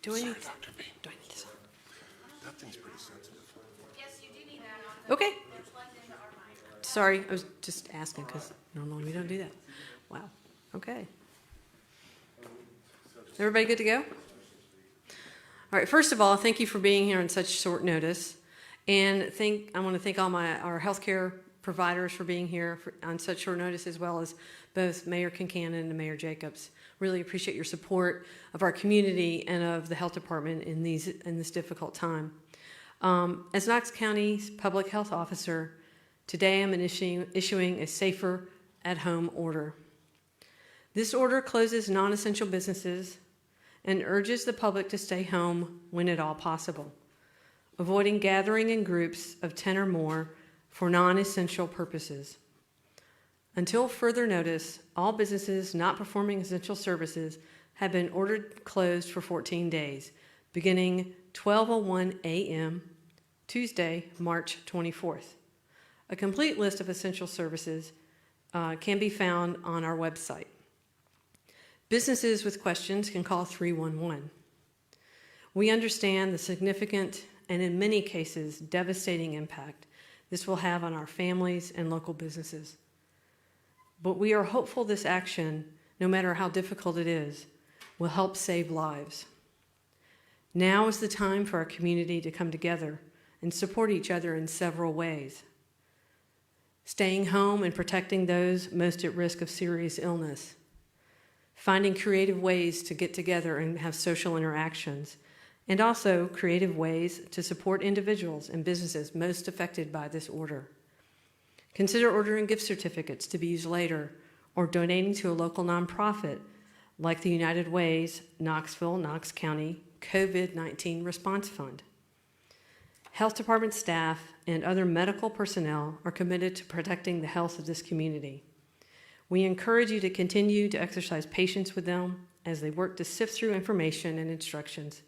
Do I need this on? That thing's pretty sensitive. Yes, you do need that on. Okay. They're plugged into our mic. Sorry, I was just asking because normally we don't do that. Wow. Okay. Everybody good to go? All right. First of all, thank you for being here on such short notice, and I want to thank all our healthcare providers for being here on such short notice, as well as both Mayor Kincannon and Mayor Jacobs. Really appreciate your support of our community and of the health department in this difficult time. As Knox County's public health officer, today I'm issuing a safer at home order. This order closes non-essential businesses and urges the public to stay home when at all possible, avoiding gathering in groups of 10 or more for non-essential purposes. Until further notice, all businesses not performing essential services have been ordered closed for 14 days, beginning 12:01 a.m. Tuesday, March 24th. A complete list of essential services can be found on our website. Businesses with questions can call 311. We understand the significant and in many cases devastating impact this will have on our families and local businesses. But we are hopeful this action, no matter how difficult it is, will help save lives. Now is the time for our community to come together and support each other in several ways. Staying home and protecting those most at risk of serious illness. Finding creative ways to get together and have social interactions, and also creative ways to support individuals and businesses most affected by this order. Consider ordering gift certificates to be used later or donating to a local nonprofit like the United Way's Knox County COVID-19 Response Fund. Health department staff and other medical personnel are committed to protecting the health of this community. We encourage you to continue to exercise patience with them as they work to sift through information and instructions.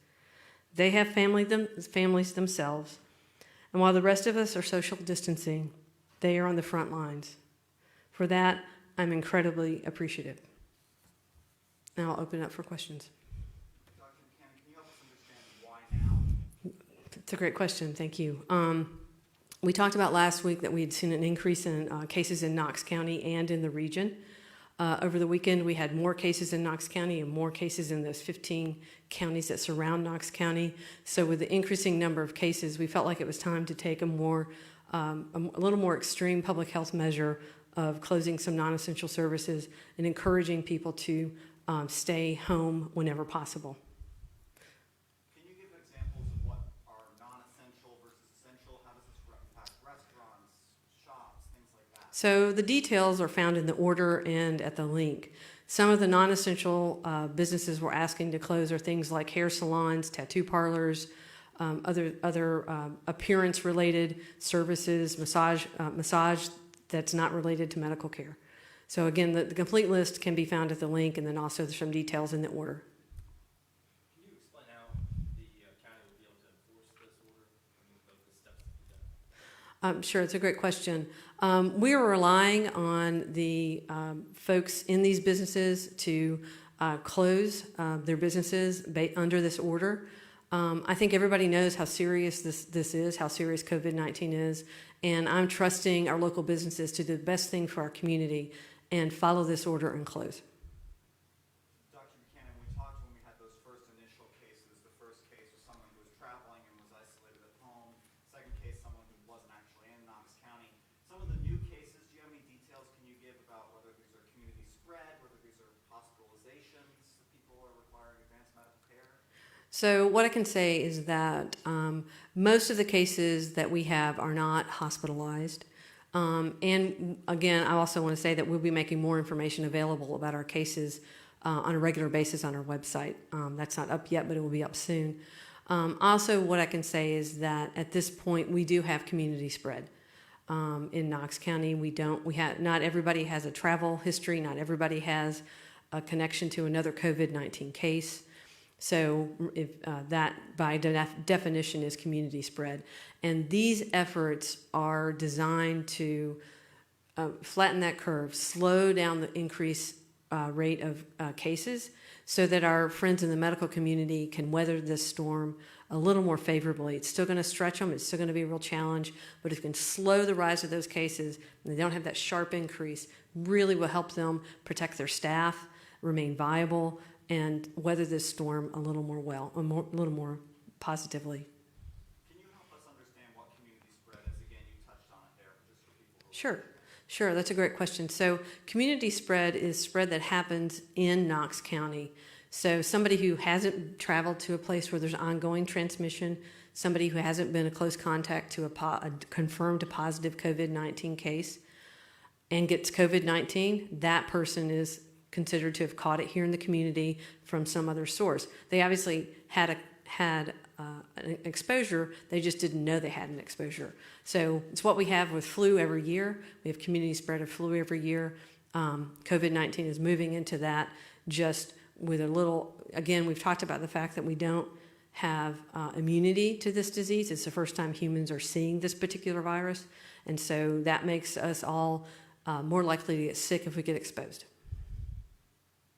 They have families themselves, and while the rest of us are social distancing, they are on the front lines. For that, I'm incredibly appreciative. Now I'll open it up for questions. Dr. McCann, can you help us understand why now? That's a great question. Thank you. We talked about last week that we had seen an increase in cases in Knox County and in the region. Over the weekend, we had more cases in Knox County and more cases in those 15 counties that surround Knox County. So with the increasing number of cases, we felt like it was time to take a little more extreme public health measure of closing some non-essential services and encouraging people to stay home whenever possible. Can you give examples of what are non-essential versus essential? How does this impact restaurants, shops, things like that? So the details are found in the order and at the link. Some of the non-essential businesses we're asking to close are things like hair salons, tattoo parlors, other appearance-related services, massage that's not related to medical care. So again, the complete list can be found at the link, and then also there's some details in the order. Can you explain how the county will be able to enforce this order? I mean, the steps that you've done. Sure, it's a great question. We are relying on the folks in these businesses to close their businesses under this order. I think everybody knows how serious this is, how serious COVID-19 is, and I'm trusting our local businesses to do the best thing for our community and follow this order and close. Dr. McCann, we talked when we had those first initial cases. The first case was someone who was traveling and was isolated at home. Second case, someone who wasn't actually in Knox County. Some of the new cases, do you have any details can you give about whether these are community spread, whether these are hospitalizations, people are requiring advanced medical care? So what I can say is that most of the cases that we have are not hospitalized. And again, I also want to say that we'll be making more information available about our cases on a regular basis on our website. That's not up yet, but it will be up soon. Also, what I can say is that at this point, we do have community spread. In Knox County, not everybody has a travel history, not everybody has a connection to another COVID-19 case. So if, that, by definition, is community spread. And these efforts are designed to flatten that curve, slow down the increase rate of cases, so that our friends in the medical community can weather this storm a little more favorably. It's still going to stretch them. It's still going to be a real challenge, but if we can slow the rise of those cases and they don't have that sharp increase, really will help them protect their staff, remain viable, and weather this storm a little more a little more positively. Can you help us understand what community spread is? Again, you touched on it there, but just for people who Sure, that's a great question. So community spread is spread that happens in Knox County. So somebody who hasn't traveled to a place where there's ongoing transmission, somebody who hasn't been a close contact to a confirmed positive COVID-19 case and gets COVID-19, that person is considered to have caught it here in the community from some other source. They obviously had an exposure, they just didn't know they had an exposure. So it's what we have with flu every year. We have community spread of flu every year. COVID-19 is moving into that, just with a little, again, we've talked about the fact that we don't have immunity to this disease. It's the first time humans are seeing this particular virus. And so that makes us all more likely to get sick if we get exposed.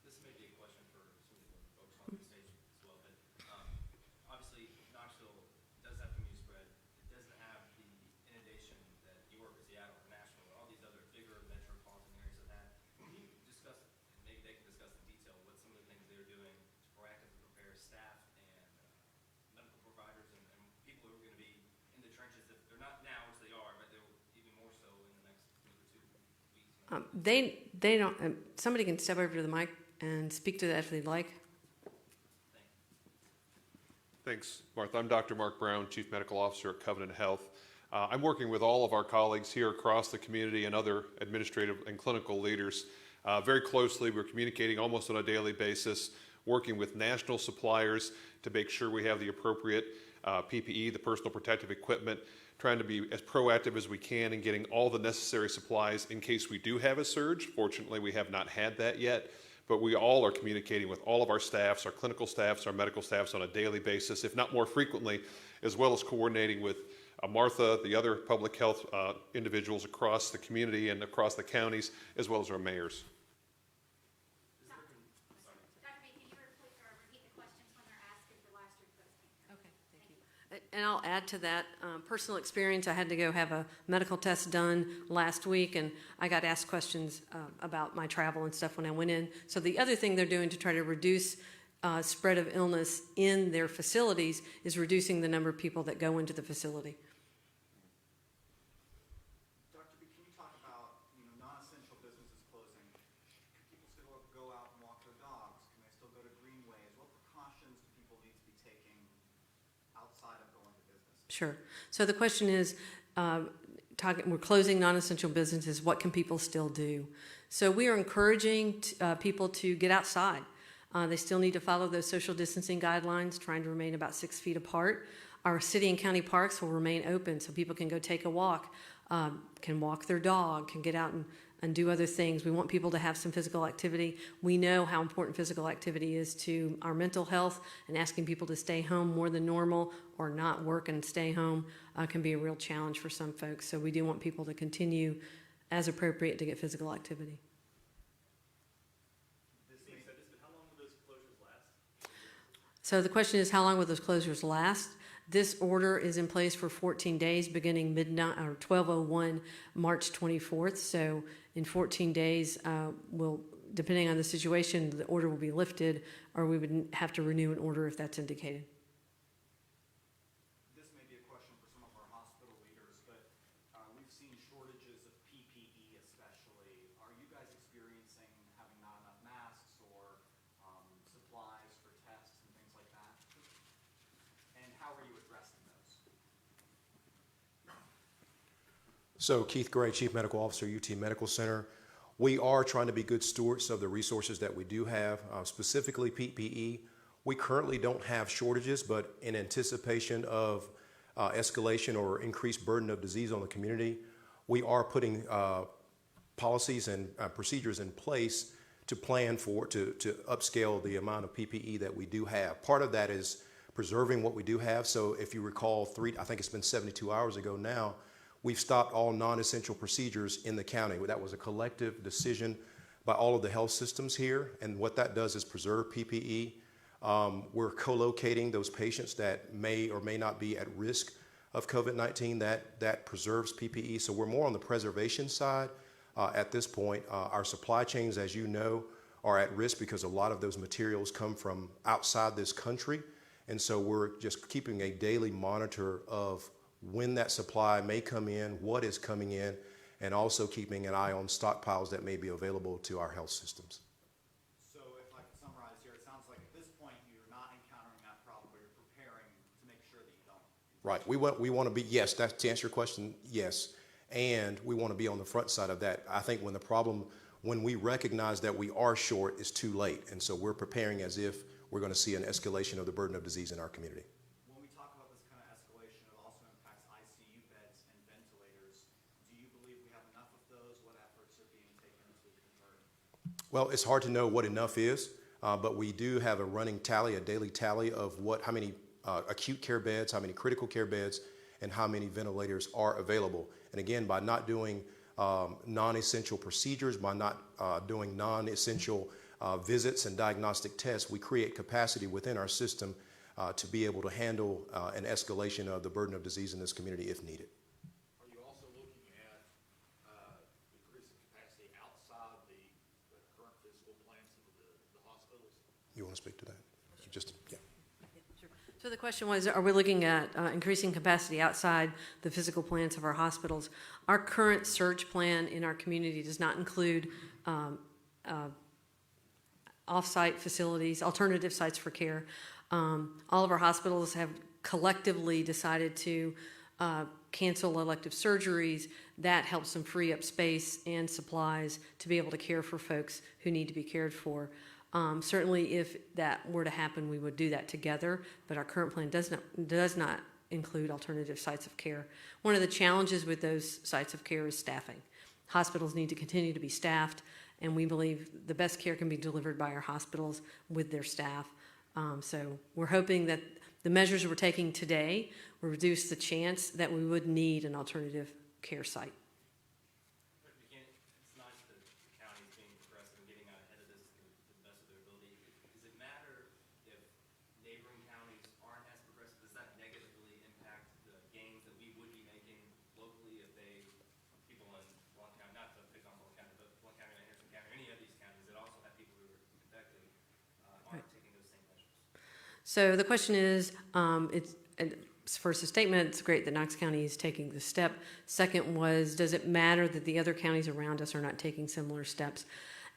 This may be a question for some of the folks on the stage as well, but obviously Knoxville does have community spread. It doesn't have the inundation that New York, Seattle, or Nashville, and all these other bigger metropolitan areas have had. Can you discuss, and maybe they can discuss in detail, what some of the things they're doing to proactively prepare staff and medical providers and people who are going to be in the trenches, if they're not now, which they are, but they will even more so in the next week or 2 weeks? They don't, somebody can step over to the mic and speak to that if they'd like. Thanks, Martha. I'm Dr. Mark Brown, Chief Medical Officer at Covenant Health. I'm working with all of our colleagues here across the community and other administrative and clinical leaders very closely. We're communicating almost on a daily basis, working with national suppliers to make sure we have the appropriate PPE, the personal protective equipment, trying to be as proactive as we can in getting all the necessary supplies in case we do have a surge. Fortunately, we have not had that yet, but we all are communicating with all of our staffs, our clinical staffs, our medical staffs on a daily basis, if not more frequently, as well as coordinating with Martha, the other public health individuals across the community and across the counties, as well as our mayors. Dr. B, can you repeat the questions when they're asked if the last request? Okay, thank you. And I'll add to that personal experience. I had to go have a medical test done last week, and I got asked questions about my travel and stuff when I went in. So the other thing they're doing to try to reduce spread of illness in their facilities is reducing the number of people that go into the facility. Dr. B, can you talk about, non-essential businesses closing? Can people still go out and walk their dogs? Can they still go to greenways? What precautions do people need to be taking outside of going to business? Sure. So the question is, we're closing non-essential businesses. What can people still do? So we are encouraging people to get outside. They still need to follow those social distancing guidelines, trying to remain about 6 feet apart. Our city and county parks will remain open so people can go take a walk, can walk their dog, can get out and do other things. We want people to have some physical activity. We know how important physical activity is to our mental health, and asking people to stay home more than normal or not work and stay home can be a real challenge for some folks. So we do want people to continue as appropriate to get physical activity. So the question is, how long will those closures last? This order is in place for 14 days, beginning midnight or 12:01 March 24th. So in 14 days, depending on the situation, the order will be lifted, or we would have to renew an order if that's indicated. This may be a question for some of our hospital leaders, but we've seen shortages of PPE especially. Are you guys experiencing having not enough masks or supplies for tests and things like that? And how are you addressing those? So Keith Gray, Chief Medical Officer, UT Medical Center. We are trying to be good stewards of the resources that we do have, specifically PPE. We currently don't have shortages, but in anticipation of escalation or increased burden of disease on the community, we are putting policies and procedures in place to plan for, to upscale the amount of PPE that we do have. Part of that is preserving what we do have. So if you recall, I think it's been 72 hours ago now, we've stopped all non-essential procedures in the county. That was a collective decision by all of the health systems here, and what that does is preserve PPE. We're co-locating those patients that may or may not be at risk of COVID-19. That preserves PPE, so we're more on the preservation side at this point. Our supply chains, as you know, are at risk because a lot of those materials come from outside this country, and so we're just keeping a daily monitor of when that supply may come in, what is coming in, and also keeping an eye on stockpiles that may be available to our health systems. So if I could summarize here, it sounds like at this point you're not encountering that problem, but you're preparing to make sure that you don't. Right. We want to be, yes, that's to answer your question, yes. And we want to be on the front side of that. I think when we recognize that we are short, it's too late. And so we're preparing as if we're going to see an escalation of the burden of disease in our community. When we talk about this kind of escalation, it also impacts ICU beds and ventilators. Do you believe we have enough of those? What efforts are being taken to convert? Well, it's hard to know what enough is, but we do have a running tally, a daily tally of how many acute care beds, how many critical care beds, and how many ventilators are available. And again, by not doing non-essential procedures, by not doing non-essential visits and diagnostic tests, we create capacity within our system to be able to handle an escalation of the burden of disease in this community if needed. Are you also looking at increasing capacity outside the current physical plants of the hospitals? You want to speak to that? Yeah. Sure. So the question was, are we looking at increasing capacity outside the physical plants of our hospitals? Our current surge plan in our community does not include off-site facilities, alternative sites for care. All of our hospitals have collectively decided to cancel elective surgeries. That helps them free up space and supplies to be able to care for folks who need to be cared for. Certainly, if that were to happen, we would do that together, but our current plan does not include alternative sites of care. One of the challenges with those sites of care is staffing. Hospitals need to continue to be staffed, and we believe the best care can be delivered by our hospitals with their staff. So we're hoping that the measures we're taking today will reduce the chance that we would need an alternative care site. It's nice that the county is being progressive and getting out ahead of this to the best of their ability. Does it matter if neighboring counties aren't as progressive? Does that negatively impact the gains that we would be making locally if people in Blount County, not to pick on Blount County, but Blount County, Anderson County, any of these counties that also have people who are infected aren't taking those same measures? So the question is, first a statement, it's great that Knox County is taking the step. Second was, does it matter that the other counties around us are not taking similar steps?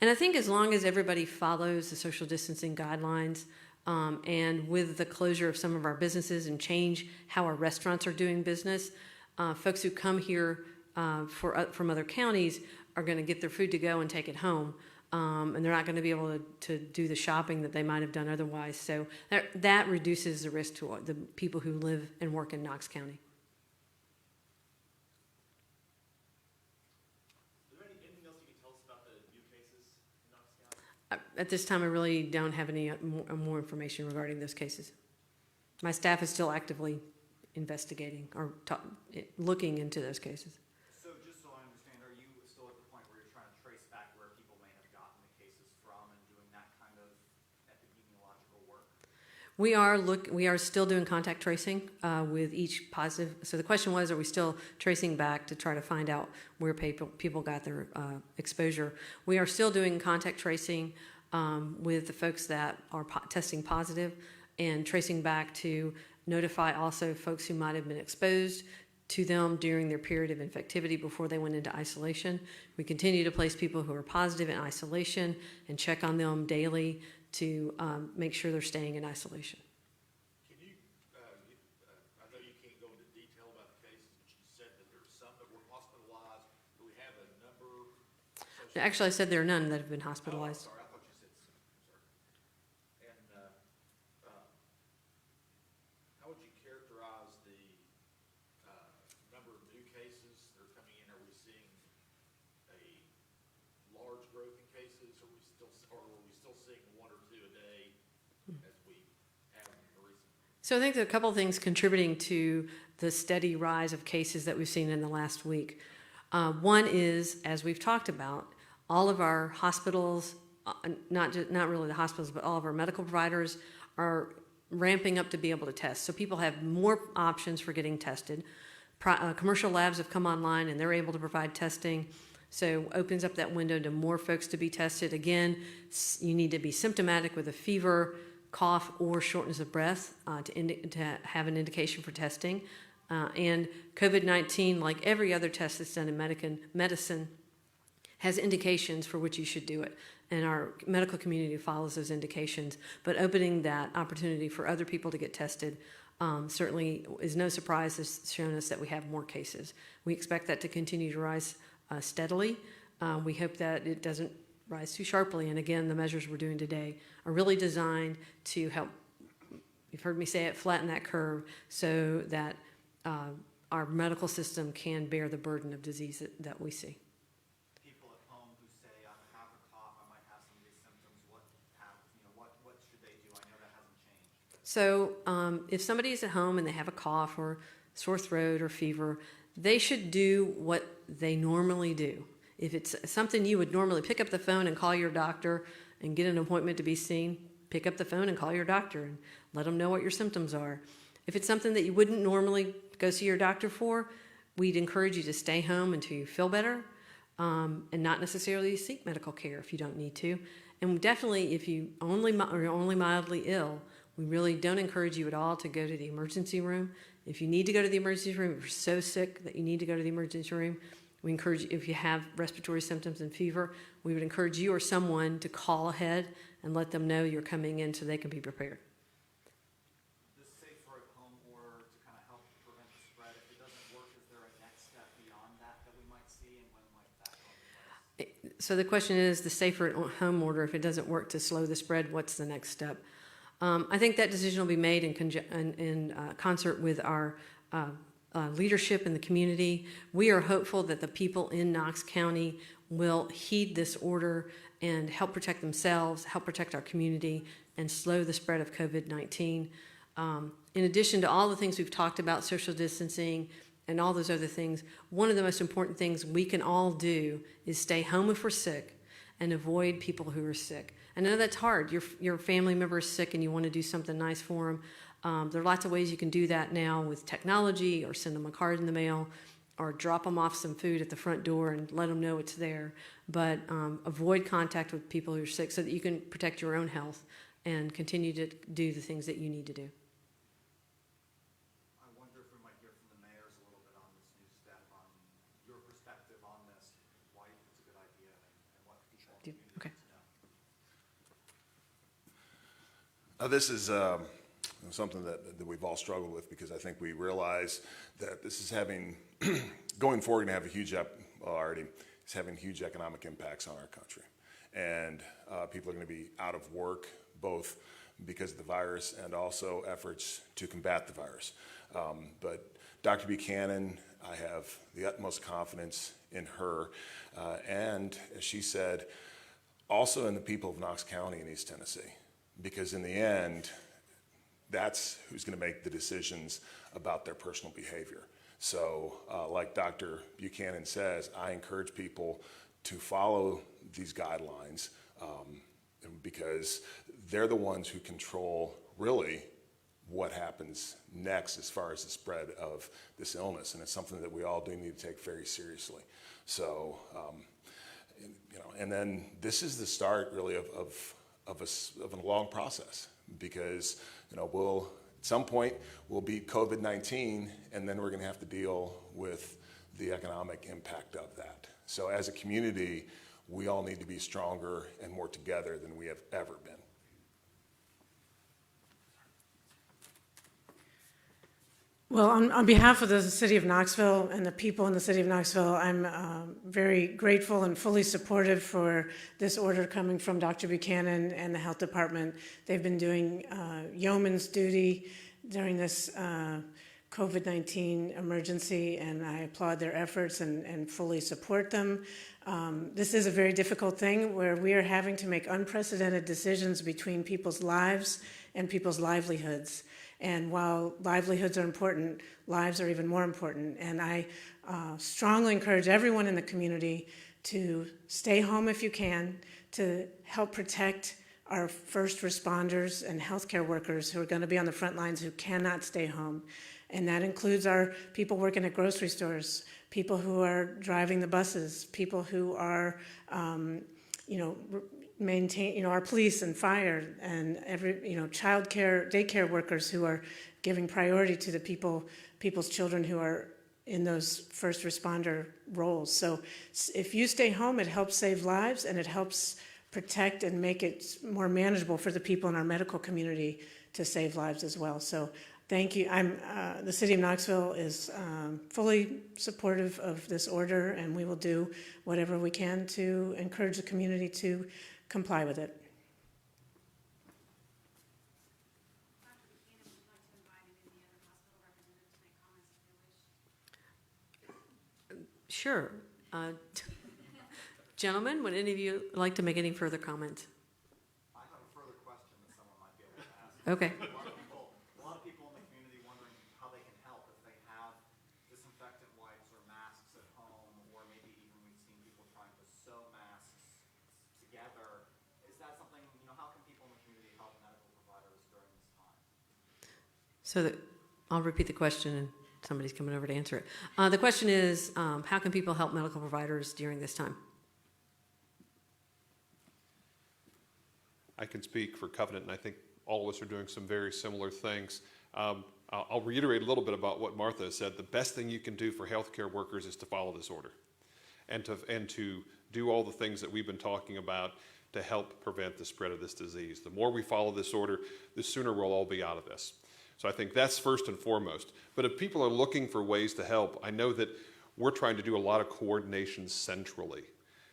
And I think as long as everybody follows the social distancing guidelines, and with the closure of some of our businesses and change how our restaurants are doing business, folks who come here from other counties are going to get their food to go and take it home. And they're not going to be able to do the shopping that they might have done otherwise. So that reduces the risk to the people who live and work in Knox County. Is there anything else you can tell us about the new cases in Knox County? At this time, I really don't have any more information regarding those cases. My staff is still actively investigating or looking into those cases. So just so I understand, are you still at the point where you're trying to trace back where people may have gotten the cases from and doing that kind of epidemiological work? We are still doing contact tracing with each positive. So the question was, are we still tracing back to try to find out where people got their exposure? We are still doing contact tracing with the folks that are testing positive and tracing back to notify also folks who might have been exposed to them during their period of infectivity before they went into isolation. We continue to place people who are positive in isolation and check on them daily to make sure they're staying in isolation. Can you, I know you can't go into detail about the cases, but you said that there's some that were hospitalized. Do we have a number? Actually, I said there are none that have been hospitalized. Oh, I'm sorry, I thought you said some. I'm sorry. And how would you characterize the number of new cases that are coming in? Are we seeing a large growth in cases? Or are we still seeing one or two a day as we have in the recent? So I think there are a couple of things contributing to the steady rise of cases that we've seen in the last week. One is, as we've talked about, All of our hospitals, not really the hospitals, but all of our medical providers are ramping up to be able to test. So people have more options for getting tested. Commercial labs have come online and they're able to provide testing. So opens up that window to more folks to be tested. Again, you need to be symptomatic with a fever, cough, or shortness of breath to have an indication for testing. And COVID-19, like every other test that's done in medicine, has indications for which you should do it. And our medical community follows those indications. But opening that opportunity for other people to get tested certainly is no surprise. It's shown us that we have more cases. We expect that to continue to rise steadily. We hope that it doesn't rise too sharply. And again, the measures we're doing today are really designed to help, you've heard me say it, flatten that curve so that our medical system can bear the burden of disease that we see. People at home who say, I have a cough, I might have some of these symptoms, what should they do? I know that hasn't changed. So if somebody is at home and they have a cough or sore throat or fever, they should do what they normally do. If it's something you would normally pick up the phone and call your doctor and get an appointment to be seen, pick up the phone and call your doctor and let them know what your symptoms are. If it's something that you wouldn't normally go see your doctor for, we'd encourage you to stay home until you feel better and not necessarily seek medical care if you don't need to. And definitely if you are only mildly ill, we really don't encourage you at all to go to the emergency room. If you need to go to the emergency room, if you're so sick that you need to go to the emergency room, we encourage you, if you have respiratory symptoms and fever, we would encourage you or someone to call ahead and let them know you're coming in so they can be prepared. This safer at home order to kind of help prevent the spread, if it doesn't work, is there a next step beyond that we might see, and when might that go into place? So the question is, the safer at home order, if it doesn't work to slow the spread, what's the next step? I think that decision will be made in concert with our leadership in the community. We are hopeful that the people in Knox County will heed this order and help protect themselves, help protect our community, and slow the spread of COVID-19. In addition to all the things we've talked about, social distancing and all those other things, one of the most important things we can all do is stay home if we're sick and avoid people who are sick. I know that's hard. Your family member is sick and you want to do something nice for them. There are lots of ways you can do that now with technology, or send them a card in the mail, or drop them off some food at the front door and let them know it's there. But avoid contact with people who are sick so that you can protect your own health and continue to do the things that you need to do. I wonder if we might hear from the mayors a little bit on this new step, on your perspective on this, why you think it's a good idea, and what people in the community Okay. need to know. This is something that we've all struggled with, because I think we realize that this is having, going forward, going to have a huge, it's having huge economic impacts on our country. And people are going to be out of work, both because of the virus and also efforts to combat the virus. But Dr. Buchanan, I have the utmost confidence in her. And as she said, also in the people of Knox County and East Tennessee. Because in the end, that's who's going to make the decisions about their personal behavior. So like Dr. Buchanan says, I encourage people to follow these guidelines because they're the ones who control really what happens next as far as the spread of this illness. And it's something that we all do need to take very seriously. So, and then this is the start really of a long process, because we'll at some point we'll beat COVID-19, and then we're going to have to deal with the economic impact of that. So as a community, we all need to be stronger and more together than we have ever been. Well, on behalf of the city of Knoxville and the people in the city of Knoxville, I'm very grateful and fully supportive for this order coming from Dr. Buchanan and the health department. They've been doing yeoman's duty during this COVID-19 emergency, and I applaud their efforts and fully support them. This is a very difficult thing where we are having to make unprecedented decisions between people's lives and people's livelihoods. And while livelihoods are important, lives are even more important. And I strongly encourage everyone in the community to stay home if you can, to help protect our first responders and healthcare workers who are going to be on the front lines who cannot stay home. And that includes our people working at grocery stores, people who are driving the buses, people who are, our police and fire and child care, daycare workers who are giving priority to the people's children who are in those first responder roles. So if you stay home, it helps save lives and it helps protect and make it more manageable for the people in our medical community to save lives as well. So thank you. The City of Knoxville is fully supportive of this order, and we will do whatever we can to encourage the community to comply with it. Dr. Buchanan, would you like to invite any of the other hospital representatives to make comments if they wish? Sure. Gentlemen, would any of you like to make any further comments? I have a further question that someone might be able to ask. Okay. A lot of people in the community wondering how they can help if they have disinfectant wipes or masks at home, or maybe even we've seen people trying to sew masks together. Is that something, how can people in the community help medical providers during this time? I'll repeat the question and somebody's coming over to answer it. The question is, how can people help medical providers during this time? I can speak for Covenant, and I think all of us are doing some very similar things. I'll reiterate a little bit about what Martha has said. The best thing you can do for healthcare workers is to follow this order and to do all the things that we've been talking about to help prevent the spread of this disease. The more we follow this order, the sooner we'll all be out of this. So I think that's first and foremost. But if people are looking for ways to help, I know that we're trying to do a lot of coordination centrally.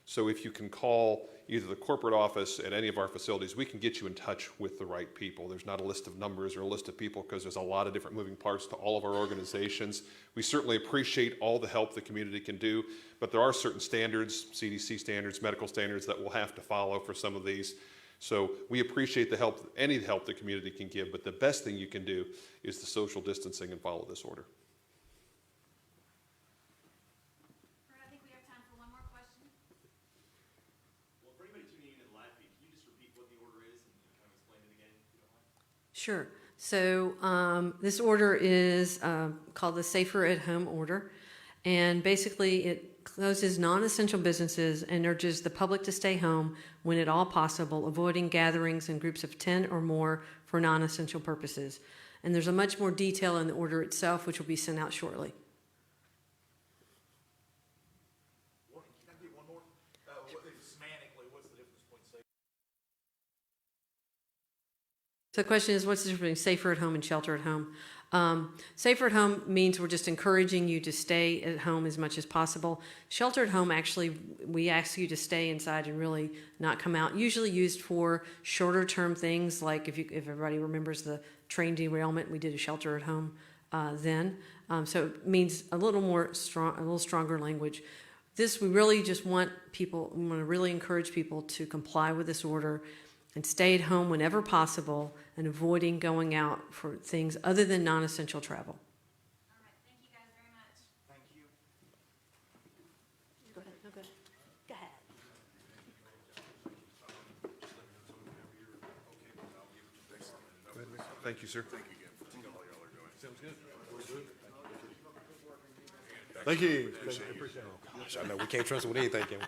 So if you can call either the corporate office at any of our facilities, we can get you in touch with the right people. There's not a list of numbers or a list of people because there's a lot of different moving parts to all of our organizations. We certainly appreciate all the help the community can do, but there are certain standards, CDC standards, medical standards that we'll have to follow for some of these. So we appreciate the help, any help the community can give, but the best thing you can do is the social distancing and follow this order. I think we have time for one more question. Well, for anybody tuning in to the live feed, can you just repeat what the order is and kind of explain it again, if you don't mind? Sure. So this order is called the Safer at Home Order, and basically it closes non-essential businesses and urges the public to stay home when at all possible, avoiding gatherings in groups of 10 or more for non-essential purposes. And there's a much more detail in the order itself, which will be sent out shortly. Can I get one more? Semantically, what's the difference between safe? So the question is, what's the difference between safer at home and shelter at home? Safer at home means we're just encouraging you to stay at home as much as possible. Shelter at home, actually, we ask you to stay inside and really not come out. Usually used for shorter term things, like if everybody remembers the train derailment, we did a shelter at home then. So it means a little stronger language. This, we really just want to really encourage people to comply with this order and stay at home whenever possible and avoiding going out for things other than non-essential travel. All right, thank you guys very much. Thank you. Go ahead. No, go ahead. Go ahead. Thank you, sir. Thank you again for all y'all are doing. Sounds good. Thank you. Appreciate it. Gosh, I know we can't trust him with anything, can we?